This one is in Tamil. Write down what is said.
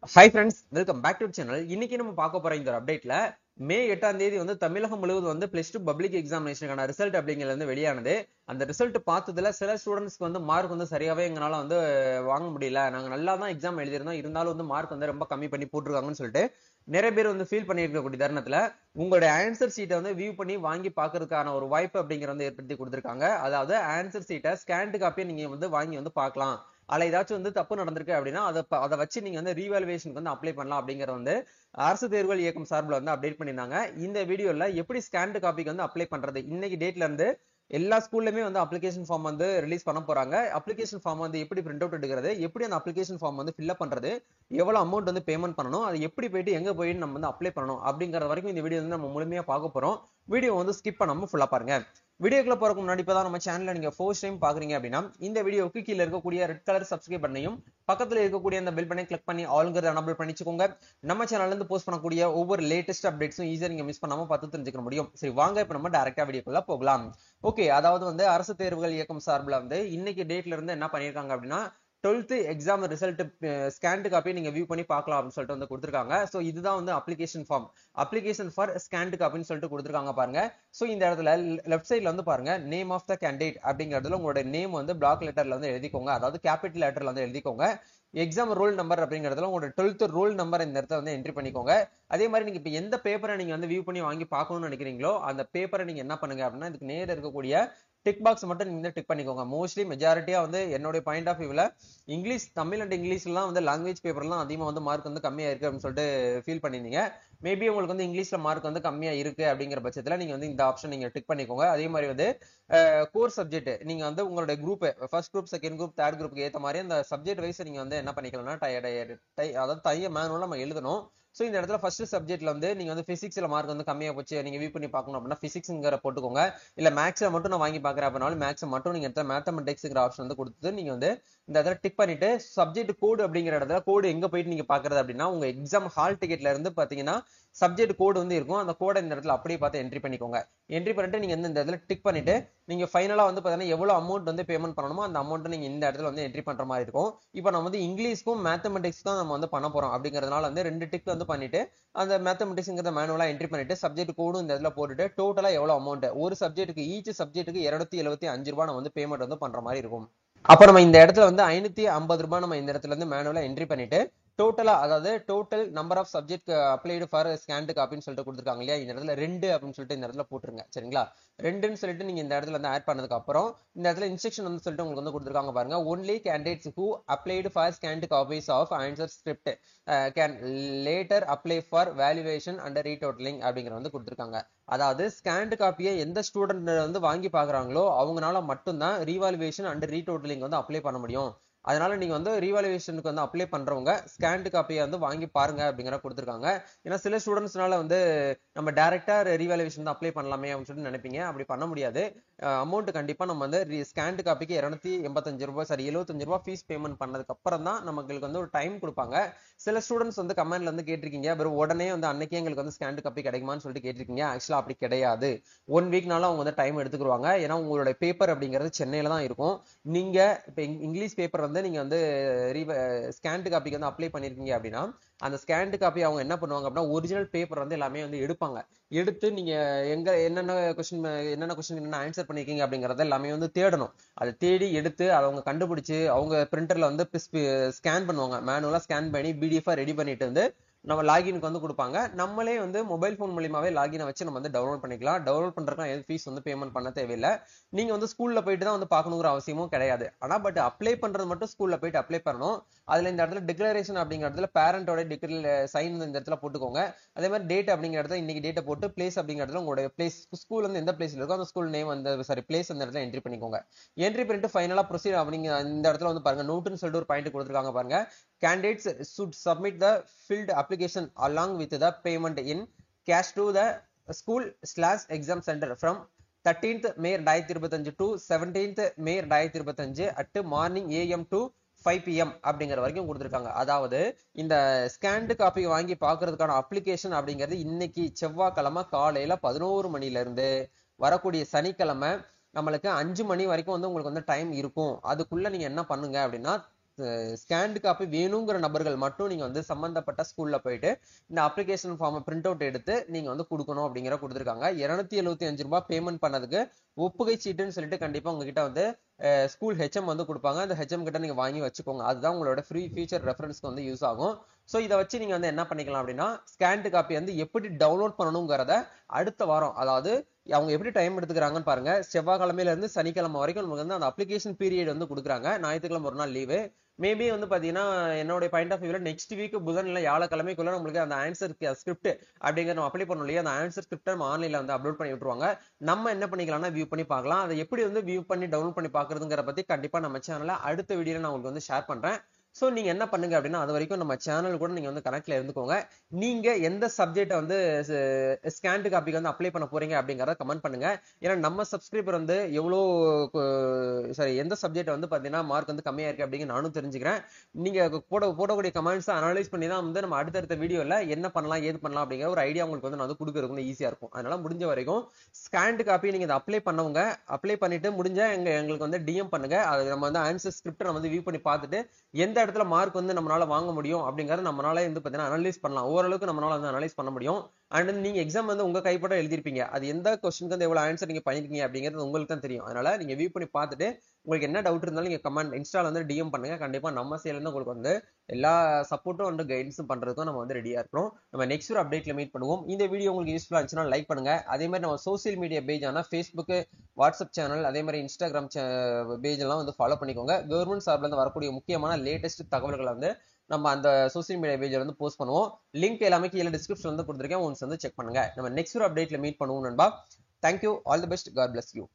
Hi friends, welcome back to the channel. இன்னைக்கு நம்ம பார்க்க போற இந்த அப்டேட்ல மே 8ஆம் தேதி வந்து தமிழகம் முழுவதும் வந்து பிளஸ் 2 பப்ளிக் எக்ஸாமினேஷனுக்கான ரிசல்ட் அப்படிங்கிறது வந்து வெளியானது. அந்த ரிசல்ட் பார்த்ததுல சில ஸ்டூடெண்ட்ஸ்க்கு வந்து மார்க் வந்து சரியாவே எங்களால வந்து வாங்க முடியல. நாங்க நல்லா தான் எக்ஸாம் எழுதிருந்தோம், இருந்தாலும் வந்து மார்க் வந்து ரொம்ப கம்மி பண்ணி போட்டுருக்காங்கன்னு சொல்லிட்டு நிறைய பேர் வந்து ஃபீல் பண்ணியிருக்கக்கூடிய தருணத்துல உங்களுடைய ஆன்சர் சீட்டை வந்து வியூ பண்ணி வாங்கி பார்க்கறதுக்கான ஒரு வாய்ப்பு அப்படிங்கிறத வந்து ஏற்படுத்தி கொடுத்திருக்காங்க. அதாவது ஆன்சர் சீட்டை ஸ்கேன் காப்பியை நீங்க வந்து வாங்கி வந்து பார்க்கலாம். அதுல ஏதாச்சும் வந்து தப்பு நடந்திருக்கு அப்படின்னா அதை வச்சு நீங்க வந்து ரீவாலுவேஷனுக்கு வந்து அப்ளை பண்ணலாம் அப்படிங்கறது வந்து அரசு தேர்வுகள் இயக்கம் சார்பில் வந்து அப்டேட் பண்ணியிருந்தாங்க. இந்த வீடியோல எப்படி ஸ்கேன்டு காப்பிக்கு வந்து அப்ளை பண்றது, இன்னைக்கு டேட்ல இருந்து எல்லா ஸ்கூல்லுமே வந்து அப்ளிகேஷன் ஃபார்ம் வந்து ரிலீஸ் பண்ண போறாங்க. அப்ளிகேஷன் ஃபார்ம் வந்து எப்படி பிரிண்ட் அவுட் எடுக்கிறது, எப்படி அந்த அப்ளிகேஷன் ஃபார்ம் வந்து ஃபில் அப் பண்றது, எவ்வளவு அமௌண்ட் வந்து பேமெண்ட் பண்ணணும், அது எப்படி போயிட்டு எங்க போயிட்டு நம்ம வந்து அப்ளை பண்ணணும் அப்படிங்கறது வரைக்கும் இந்த வீடியோ வந்து நம்ம முழுமையா பார்க்க போறோம். வீடியோ வந்து ஸ்கிப் பண்ணாம ஃபுல்லா பாருங்க. வீடியோக்குள்ள போறதுக்கு முன்னாடி இப்பதான் நம்ம சேனல்ல நீங்க ஃபர்ஸ்ட் டைம் பாக்குறீங்க அப்படின்னா இந்த வீடியோக்கு கீழே இருக்கக்கூடிய ரெட் கலர் சப்ஸ்கிரைப் பண்ணையும் பக்கத்துல இருக்கக்கூடிய அந்த பெல் பட்டனை கிளிக் பண்ணி ஆல்ங்கிறத எனேபிள் பண்ணிச்சுக்கோங்க. நம்ம சேனல்ல இருந்து போஸ்ட் பண்ணக்கூடிய ஒவ்வொரு லேட்டஸ்ட் அப்டேட்ஸும் ஈஸியா நீங்க மிஸ் பண்ணாம பார்த்து தெரிஞ்சுக்க முடியும். சரி வாங்க இப்ப நம்ம டைரக்டா வீடியோக்குள்ள போகலாம். ஓகே, அதாவது வந்து அரசு தேர்வுகள் இயக்கம் சார்பில் வந்து இன்னைக்கு டேட்ல இருந்து என்ன பண்ணிருக்காங்க அப்படின்னா 12th exam result scanned copy நீங்க வியூ பண்ணி பார்க்கலாம் அப்படின்னு சொல்லிட்டு வந்து கொடுத்துருக்காங்க. சோ இதுதான் வந்து application form, application for scanned காப்பின்னு சொல்லிட்டு கொடுத்துருக்காங்க பாருங்க. சோ இந்த இடத்துல லெஃப்ட் சைட்ல வந்து பாருங்க நேம் ஆஃப் த கேண்டிடேட் அப்படிங்கிறதுல உங்களோட நேம் வந்து பிளாக் லெட்டர்ல வந்து எழுதிக்கோங்க, அதாவது கேபிட்டல் லெட்டர்ல வந்து எழுதிக்கோங்க. எக்ஸாம் ரோல் நம்பர் அப்படிங்கிறதுல உங்களோட 12th ரோல் நம்பர் இந்த இடத்துல வந்து என்ட்ரி பண்ணிக்கோங்க. அதே மாதிரி நீங்க இப்ப எந்த பேப்பரை நீங்க வந்து வியூ பண்ணி வாங்கி பார்க்கணும்னு நினைக்கிறீங்களோ அந்த பேப்பரை நீங்க என்ன பண்ணுங்க அப்படின்னா இதுக்கு நேர இருக்கக்கூடிய டிக் பாக்ஸ் மட்டும் நீங்க டிக் பண்ணிக்கோங்க. மோஸ்ட்லி மெஜாரிட்டியா வந்து என்னோட பாயிண்ட் ஆஃப் வியூல இங்கிலீஷ், தமிழ் அண்ட் இங்கிலீஷ்லாம் வந்து லாங்குவேஜ் பேப்பர்லாம் அதிகமா வந்து மார்க் வந்து கம்மியா இருக்கு அப்படின்னு சொல்லிட்டு ஃபீல் பண்ணிருந்தீங்க. மேபி உங்களுக்கு வந்து இங்கிலீஷ்ல மார்க் வந்து கம்மியா இருக்கு அப்படிங்கிற பட்சத்துல நீங்க வந்து இந்த ஆப்ஷன் நீங்க டிக் பண்ணிக்கோங்க. அதே மாதிரி வந்து கோர் சப்ஜெக்ட் நீங்க வந்து உங்களுடைய group first group, second group, third குரூப்புக்கு ஏத்த மாதிரி அந்த சப்ஜெக்ட் வைஸ் நீங்க வந்து என்ன பண்ணிக்கலாம்னா அதாவது தைய மேனுவலா நம்ம எழுதணும். சோ இந்த இடத்துல ஃபர்ஸ்ட் சப்ஜெக்ட்ல வந்து நீங்க வந்து பிசிக்ஸ்ல மார்க் வந்து கம்மியா போச்சு, நீங்க வியூ பண்ணி பார்க்கணும் அப்படின்னா பிசிக்ஸ்ங்கிற போட்டுக்கோங்க. இல்ல மேக்ஸ்ல மட்டும் நான் வாங்கி பாக்குறேன் அப்படின்னாலும் மேக்ஸ் மட்டும் நீங்க இடத்துல மேத்தமெட்டிக்ஸ்ங்கிற ஆப்ஷன் வந்து கொடுத்து நீங்க வந்து இந்த இடத்துல டிக் பண்ணிட்டு சப்ஜெக்ட் கோடு அப்படிங்கிற இடத்துல கோடு எங்க போயிட்டு நீங்க பாக்குறது அப்படின்னா உங்க எக்ஸாம் ஹால் டிக்கெட்ல இருந்து பாத்தீங்கன்னா சப்ஜெக்ட் கோடு வந்து இருக்கும். அந்த கோடை இந்த இடத்துல அப்படியே பார்த்து என்ட்ரி பண்ணிக்கோங்க. என்ட்ரி பண்ணிட்டு நீங்க இந்த இடத்துல டிக் பண்ணிட்டு நீங்க ஃபைனலா வந்து பாத்தீங்கன்னா எவ்வளவு அமௌண்ட் வந்து பேமெண்ட் பண்ணணுமோ அந்த அமௌண்ட் நீங்க இந்த இடத்துல வந்து என்ட்ரி பண்ற மாதிரி இருக்கும். இப்போ நம்ம வந்து இங்கிலீஷ்க்கும் மேத்தமெட்டிக்ஸ்க்கும் நம்ம வந்து பண்ண போறோம் அப்படிங்கறதுனால வந்து ரெண்டு டிக் வந்து பண்ணிட்டு அந்த மேத்தமெட்டிக்ஸ்ங்கிறத மேனுவலா என்ட்ரி பண்ணிட்டு சப்ஜெக்ட் கோடும் இந்த இடத்துல போட்டுட்டு டோட்டலா எவ்வளவு அமௌண்ட் ஒரு சப்ஜெக்ட்டுக்கு ஈச் சப்ஜெக்ட்டுக்கு 275 ரூபாய் நம்ம வந்து பேமெண்ட் வந்து பண்ற மாதிரி இருக்கும். அப்ப நம்ம இந்த இடத்துல வந்து 550 ரூபாய் நம்ம இந்த இடத்துல இருந்து மேனுவலா என்ட்ரி பண்ணிட்டு டோட்டலா, அதாவது total number of subject applied for scanned காப்பின்னு சொல்லிட்டு கொடுத்துருக்காங்க இல்லையா, இந்த இடத்துல 2 அப்படின்னு சொல்லிட்டு இந்த இடத்துல போட்டுருங்க. சரிங்களா, 2ன்னு சொல்லிட்டு நீங்க இந்த இடத்துல வந்து ஆட் பண்ணதுக்கு அப்புறம் இந்த இடத்துல இன்ஸ்ட்ரக்ஷன் வந்து சொல்லிட்டு உங்களுக்கு வந்து கொடுத்துருக்காங்க பாருங்க. Only candidates who applied for scanned copies of answer script can later apply for valuation and retotalling அப்படிங்கிற வந்து கொடுத்துருக்காங்க. அதாவது ஸ்கேன்டு காப்பியை எந்த ஸ்டூடெண்ட் வந்து வாங்கி பாக்குறாங்களோ அவங்களால மட்டும்தான் ரீவாலுவேஷன் அண்ட் ரீடோட்டலிங் வந்து அப்ளை பண்ண முடியும். அதனால நீங்க வந்து ரீவாலுவேஷனுக்கு வந்து அப்ளை பண்றவங்க ஸ்கேன்டு காப்பியை வந்து வாங்கி பாருங்க அப்படிங்கிற கொடுத்துருக்காங்க. ஏன்னா சில ஸ்டூடெண்ட்ஸ்னால வந்து நம்ம டைரக்டா ரீவாலுவேஷன் தான் அப்ளை பண்ணலாமே அப்படின்னு சொல்லிட்டு நினைப்பீங்க. அப்படி பண்ண முடியாது. அமௌண்ட் கண்டிப்பா நம்ம வந்து ஸ்கேன்டு காப்பிக்கு 285 ரூபாய், சரி 75 ரூபாய் ஃபீஸ் பேமெண்ட் பண்ணதுக்கு அப்புறம் தான் நமக்கு வந்து ஒரு டைம் கொடுப்பாங்க. சில ஸ்டூடெண்ட்ஸ் வந்து கமெண்ட்ல வந்து கேட்டிருக்கீங்க, வெறும் உடனே வந்து அன்னைக்கே எங்களுக்கு வந்து ஸ்கேன்டு காப்பி கிடைக்குமான்னு சொல்லிட்டு கேட்டிருக்கீங்க. ஆக்சுவலா அப்படி கிடையாது. 1 வீக்னால அவங்க வந்து டைம் எடுத்துக்குவாங்க. ஏன்னா உங்களுடைய பேப்பர் அப்படிங்கிறது சென்னையில தான் இருக்கும். நீங்க இப்ப இங்கிலீஷ் பேப்பர் வந்து நீங்க வந்து ஸ்கேன்டு காப்பிக்கு வந்து அப்ளை பண்ணிருக்கீங்க அப்படின்னா அந்த ஸ்கேன்டு காப்பி அவங்க என்ன பண்ணுவாங்க அப்படின்னா ஒரிஜினல் பேப்பர் வந்து எல்லாமே வந்து எடுப்பாங்க. எடுத்து நீங்க எங்க என்னென்ன கொஸ்டின் என்ன ஆன்சர் பண்ணிருக்கீங்க அப்படிங்கறத எல்லாமே வந்து தேடணும். அதை தேடி எடுத்து அதை அவங்க கண்டுபிடிச்சு அவங்க பிரிண்டர்ல வந்து ஸ்கேன் பண்ணுவாங்க. மேனுவலா ஸ்கேன் பண்ணி பிடிஎஃப் ரெடி பண்ணிட்டு வந்து நம்ம லாகினுக்கு வந்து கொடுப்பாங்க. நம்மளே வந்து மொபைல் போன் மூலியமாவே லாகினை வச்சு நம்ம வந்து டவுன்லோட் பண்ணிக்கலாம். டவுன்லோட் பண்றதுக்கு எது ஃபீஸ் வந்து பேமெண்ட் பண்ண தேவையில்லை. நீங்க வந்து ஸ்கூல்ல போயிட்டு தான் வந்து பார்க்கணுங்கிற அவசியமும் கிடையாது. ஆனா பட் அப்ளை பண்றது மட்டும் ஸ்கூல்ல போயிட்டு அப்ளை பண்ணணும். அதுல இந்த இடத்துல டிக்ளரேஷன் அப்படிங்கிற இடத்துல பேரண்டோட சைன் இந்த இடத்துல போட்டுக்கோங்க. அதே மாதிரி டேட் அப்படிங்கிற இடத்துல இன்னைக்கு டேட்டை போட்டு பிளேஸ் அப்படிங்கிற இடத்துல உங்களுடைய பிளேஸ் ஸ்கூல் வந்து எந்த பிளேஸ்ல இருக்கோ அந்த ஸ்கூல் நேம் வந்து சாரி பிளேஸ் அந்த இடத்துல என்ட்ரி பண்ணிக்கோங்க. என்ட்ரி பண்ணிட்டு ஃபைனலா ப்ரொசீட் அப்படிங்க இந்த இடத்துல வந்து பாருங்க நோட்டுன்னு சொல்லிட்டு ஒரு பாயிண்ட் கொடுத்துருக்காங்க பாருங்க. Candidates should submit the filled application along with the payment in cash to the school/exam center from 13th May 2025 to 17th May 2025 at morning AM to 5 PM அப்படிங்கிற வரைக்கும் கொடுத்துருக்காங்க. அதாவது இந்த ஸ்கேன்டு காப்பி வாங்கி பாக்குறதுக்கான அப்ளிகேஷன் அப்படிங்கிறது இன்னைக்கு செவ்வாய்க்கிழமை காலையில 11 மணில இருந்து வரக்கூடிய சனிக்கிழமை நம்மளுக்கு 5 மணி வரைக்கும் வந்து உங்களுக்கு வந்து டைம் இருக்கும். அதுக்குள்ள நீங்க என்ன பண்ணுங்க அப்படின்னா ஸ்கேண்ட் காப்பி வேணுங்கிற நபர்கள் மட்டும் நீங்க வந்து சம்பந்தப்பட்ட ஸ்கூல்ல போயிட்டு இந்த அப்ளிகேஷன் ஃபார்ம் பிரிண்ட் அவுட் எடுத்து நீங்க வந்து கொடுக்கணும் அப்படிங்கிற கொடுத்துருக்காங்க. 275 ரூபாய் பேமெண்ட் பண்ணதுக்கு ஒப்புகை சீட்டுன்னு சொல்லிட்டு கண்டிப்பா உங்ககிட்ட வந்து ஸ்கூல் ஹெச்எம் வந்து கொடுப்பாங்க. அந்த ஹெச்எம் கிட்ட நீங்க வாங்கி வச்சுக்கோங்க. அதுதான் உங்களோட ஃப்ரீ ஃபியூச்சர் ரெஃபரன்ஸ்க்கு வந்து யூஸ் ஆகும். ஸோ இதை வச்சு நீங்க வந்து என்ன பண்ணிக்கலாம் அப்படின்னா ஸ்கேண்ட் காப்பி வந்து எப்படி டவுன்லோட் பண்ணணுங்கிறத அடுத்த வாரம், அதாவது அவங்க எப்படி டைம் எடுத்துக்கிறாங்கன்னு பாருங்க. செவ்வாய்க்கிழமையில இருந்து சனிக்கிழமை வரைக்கும் நமக்கு வந்து அந்த அப்ளிகேஷன் பீரியட் வந்து கொடுக்குறாங்க. ஞாயிற்றுக்கிழமை ஒரு நாள் லீவு. மேபி வந்து பாத்தீங்கன்னா என்னோட பாயிண்ட் ஆஃப் வியூல நெக்ஸ்ட் வீக் புதன் இல்ல வியாழக்கிழமைக்குள்ள நம்மளுக்கு அந்த ஆன்சர் ஸ்கிரிப்ட் அப்படிங்கிற நம்ம அப்ளை பண்ணணும் இல்லையா, அந்த ஆன்சர் ஸ்கிரிப்ட் நம்ம ஆன்லைன்ல வந்து அப்லோட் பண்ணி விட்டுருவாங்க. நம்ம என்ன பண்ணிக்கலாம்னா வியூ பண்ணி பார்க்கலாம். அதை எப்படி வந்து வியூ பண்ணி டவுன்லோட் பண்ணி பாக்குறதுங்கிற பத்தி கண்டிப்பா நம்ம சேனல்ல அடுத்த வீடியோல நான் உங்களுக்கு வந்து ஷேர் பண்றேன். சோ நீங்க என்ன பண்ணுங்க அப்படின்னா அது வரைக்கும் நம்ம சேனல் கூட நீங்க வந்து கனெக்ட்ல இருந்துக்கோங்க. நீங்க எந்த சப்ஜெக்ட் வந்து ஸ்கேண்ட் காப்பிக்கு வந்து அப்ளை பண்ண போறீங்க அப்படிங்கறத கமெண்ட் பண்ணுங்க. ஏன்னா நம்ம சப்ஸ்கிரைபர் வந்து எந்த சப்ஜெக்ட் வந்து பாத்தீங்கன்னா மார்க் வந்து கம்மியா இருக்கு அப்படிங்க நானும் தெரிஞ்சுக்கிறேன். நீங்க போடக்கூடிய கமெண்ட்ஸ் அனலைஸ் பண்ணி தான் வந்து நம்ம அடுத்தடுத்த வீடியோல என்ன பண்ணலாம் ஏது பண்ணலாம் அப்படிங்கிற ஒரு ஐடியா உங்களுக்கு வந்து நான் வந்து கொடுக்கறதுக்கு ஈஸியா இருக்கும். அதனால முடிஞ்ச வரைக்கும் ஸ்கேண்ட் காப்பி நீங்க அப்ளை பண்ணவங்க அப்ளை பண்ணிட்டு முடிஞ்சா எங்களுக்கு வந்து டிஎம் பண்ணுங்க. அது நம்ம வந்து ஆன்சர் ஸ்கிரிப்ட் நம்ம வந்து வியூ பண்ணி பார்த்துட்டு எந்த இடத்துல மார்க் வந்து நம்மளால வாங்க முடியும் அப்படிங்கறத நம்மளால வந்து பாத்தீங்கன்னா அனலைஸ் பண்ணலாம். ஓரளவுக்கு நம்மளால வந்து அனலைஸ் பண்ண முடியும். அண்ட் நீங்க எக்ஸாம் வந்து உங்க கைப்பட எழுதிருப்பீங்க. அது எந்த கொஸ்டினுக்கு வந்து எவ்வளவு ஆன்சர் நீங்க பண்ணிருக்கீங்க அப்படிங்கிறது உங்களுக்கு தான் தெரியும். அதனால நீங்க வியூ பண்ணி பார்த்துட்டு உங்களுக்கு என்ன டவுட் இருந்தாலும் நீங்க கமெண்ட் இன்ஸ்டால வந்து டிஎம் பண்ணுங்க. கண்டிப்பா நம்ம சைடுல இருந்து உங்களுக்கு வந்து எல்லா சப்போர்ட்டும் வந்து கைடன்ஸும் பண்றதுக்கும் நம்ம வந்து ரெடியா இருக்கிறோம். நம்ம நெக்ஸ்ட் ஒரு அப்டேட்ல மீட் பண்ணுவோம். இந்த வீடியோ உங்களுக்கு யூஸ்ஃபுல்லா இருந்துச்சுன்னா லைக் பண்ணுங்க. அதே மாதிரி நம்ம சோசியல் மீடியா பேஜ் ஆன ஃபேஸ்புக், வாட்ஸ்அப் சேனல், அதே மாதிரி இன்ஸ்டாகிராம் பேஜ் எல்லாம் வந்து ஃபாலோ பண்ணிக்கோங்க. கவர்மெண்ட் சார்பில் இருந்து வரக்கூடிய முக்கியமான லேட்டஸ்ட் தகவல்களை வந்து நம்ம அந்த சோசியல் மீடியா பேஜ்ல வந்து போஸ்ட் பண்ணுவோம். லிங்க் எல்லாமே கீழே டிஸ்கிரிப்ஷன் வந்து கொடுத்துருக்கேன். ஒன்ஸ் வந்து செக் பண்ணுங்க. நம்ம நெக்ஸ்ட் ஒரு அப்டேட்ல மீட் பண்ணுவோம் நண்பா. Thank you. All the best. God bless you.